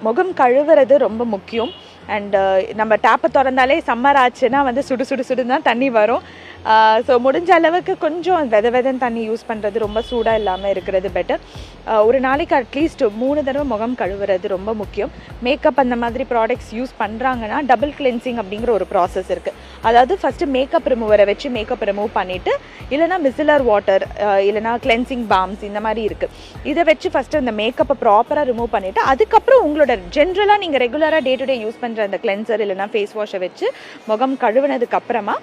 முகம் கழுவுறது ரொம்ப முக்கியம். அண்ட் நம்ம டேப்பை திறந்தாலே சம்மர் ஆச்சுன்னா வந்து சுடு சுடு சுடுன்னு தான் தண்ணி வரும். ஸோ முடிஞ்ச அளவுக்கு கொஞ்சம் வெதன்னு தண்ணி யூஸ் பண்ணுறது, ரொம்ப சூடாக இல்லாமல் இருக்கிறது பெட்டர். ஒரு நாளைக்கு அட்லீஸ்ட் 3 தடவை முகம் கழுவுறது ரொம்ப முக்கியம். மேக்கப் அந்த மாதிரி ப்ராடக்ட்ஸ் யூஸ் பண்ணுறாங்கன்னா டபுள் கிளென்சிங் அப்படிங்கிற ஒரு ப்ராசஸ் இருக்குது. அதாவது ஃபஸ்ட்டு மேக்கப் ரிமூவரை வச்சு மேக்கப் ரிமூவ் பண்ணிவிட்டு, இல்லைனா மிசிலர் வாட்டர், இல்லைனா கிளென்சிங் பாம்ஸ் இந்த மாதிரி இருக்குது. இதை வச்சு ஃபஸ்ட்டு அந்த மேக்கப்பை ப்ராப்பராக ரிமூவ் பண்ணிவிட்டு, அதுக்கப்புறம் உங்களோட ஜென்ரலாக நீங்கள் ரெகுலராக டே டு டே யூஸ் பண்ணுற அந்த கிளென்சர் இல்லைனா ஃபேஸ் வாஷை வச்சு முகம் கழுவுனதுக்கு அப்புறமா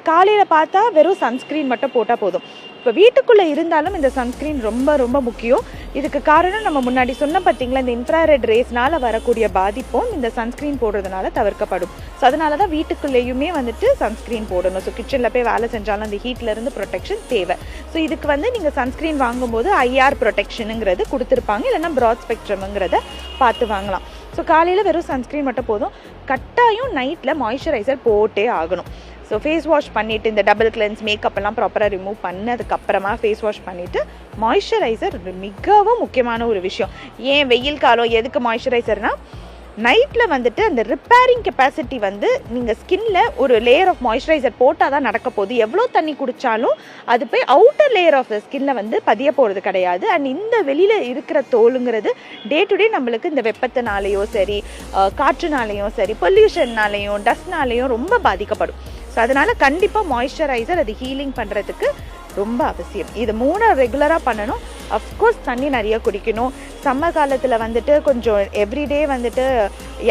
காலையில் பார்த்தா வெறும் சன்ஸ்க்ரீன் மட்டும் போட்டால் போதும். இப்போ வீட்டுக்குள்ளே இருந்தாலும் இந்த சன்ஸ்க்ரீன் ரொம்ப ரொம்ப முக்கியம். இதுக்கு காரணம் நம்ம முன்னாடி சொன்ன பார்த்தீங்களா, இந்த இன்ஃப்ராரெட் ரேஸ்னால் வரக்கூடிய பாதிப்பும் இந்த சன்ஸ்க்ரீன் போடுறதுனால தவிர்க்கப்படும். ஸோ அதனால தான் வீட்டுக்குள்ளேயுமே வந்துட்டு சன்ஸ்க்ரீன் போடணும். ஸோ கிச்சனில் போய் வேலை செஞ்சாலும் அந்த ஹீட்லேருந்து ப்ரொடெக்ஷன் தேவை. ஸோ இதுக்கு வந்து நீங்கள் சன்ஸ்க்ரீன் வாங்கும்போது ஐஆர் ப்ரொடெக்ஷனுங்கிறது கொடுத்துருப்பாங்க, இல்லைனா ப்ராட் ஸ்பெக்ட்ரம்ங்கிறத பார்த்து வாங்கலாம். ஸோ காலையில் வெறும் சன்ஸ்க்ரீன் மட்டும் போதும். கட்டாயம் நைட்டில் மாய்ஸ்சரைசர் போட்டே ஆகணும். ஸோ ஃபேஸ் வாஷ் பண்ணிவிட்டு இந்த டபுள் கிளென்ஸ் மேக்கப் எல்லாம் ப்ராப்பராக ரிமூவ் பண்ணதுக்கப்புறமா ஃபேஸ் வாஷ் பண்ணிவிட்டு மாய்ஸ்சரைசர் மிகவும் முக்கியமான ஒரு விஷயம். ஏன் வெயில் காலம் எதுக்கு மாய்ஸ்சரைசர்னால், நைட்டில் வந்துட்டு அந்த ரிப்பேரிங் கெப்பாசிட்டி வந்து நீங்கள் ஸ்கின்ல ஒரு லேயர் ஆஃப் மாய்ஸ்சரைசர் போட்டால் தான் நடக்க போகுது. எவ்வளோ தண்ணி குடித்தாலும் அது போய் அவுட்டர் லேயர் ஆஃப் ஸ்கின்ல வந்து பதிய போகிறது கிடையாது. அண்ட் இந்த வெளியில் இருக்கிற தோலுங்கிறது டே டு டே நம்மளுக்கு இந்த வெப்பத்தினாலேயோ சரி, காற்றுனாலேயும் சரி, பொல்யூஷன்னாலேயும் டஸ்ட்னாலேயும் ரொம்ப பாதிக்கப்படும். ஸோ அதனால் கண்டிப்பாக மாய்ஸ்சரைசர் அது ஹீலிங் பண்ணுறதுக்கு ரொம்ப அவசியம். இது 3 ரெகுலராக பண்ணணும். அஃப்கோர்ஸ் தண்ணி நிறைய குடிக்கணும். சம்மர் காலத்தில் வந்துட்டு கொஞ்சம் எவ்ரிடே வந்துட்டு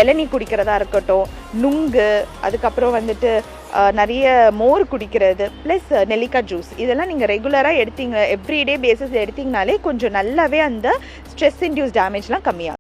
இளநீ குடிக்கிறதா இருக்கட்டும், நுங்கு, அதுக்கப்புறம் வந்துட்டு நிறைய மோர் குடிக்கிறது, ப்ளஸ் நெல்லிக்காய் ஜூஸ், இதெல்லாம் நீங்கள் ரெகுலராக எடுத்தீங்க, எவ்ரிடே பேசிஸ் எடுத்திங்கனாலே கொஞ்சம் நல்லாவே அந்த ஸ்ட்ரெஸ் இன்டியூஸ் டேமேஜ்லாம் கம்மியாகும்.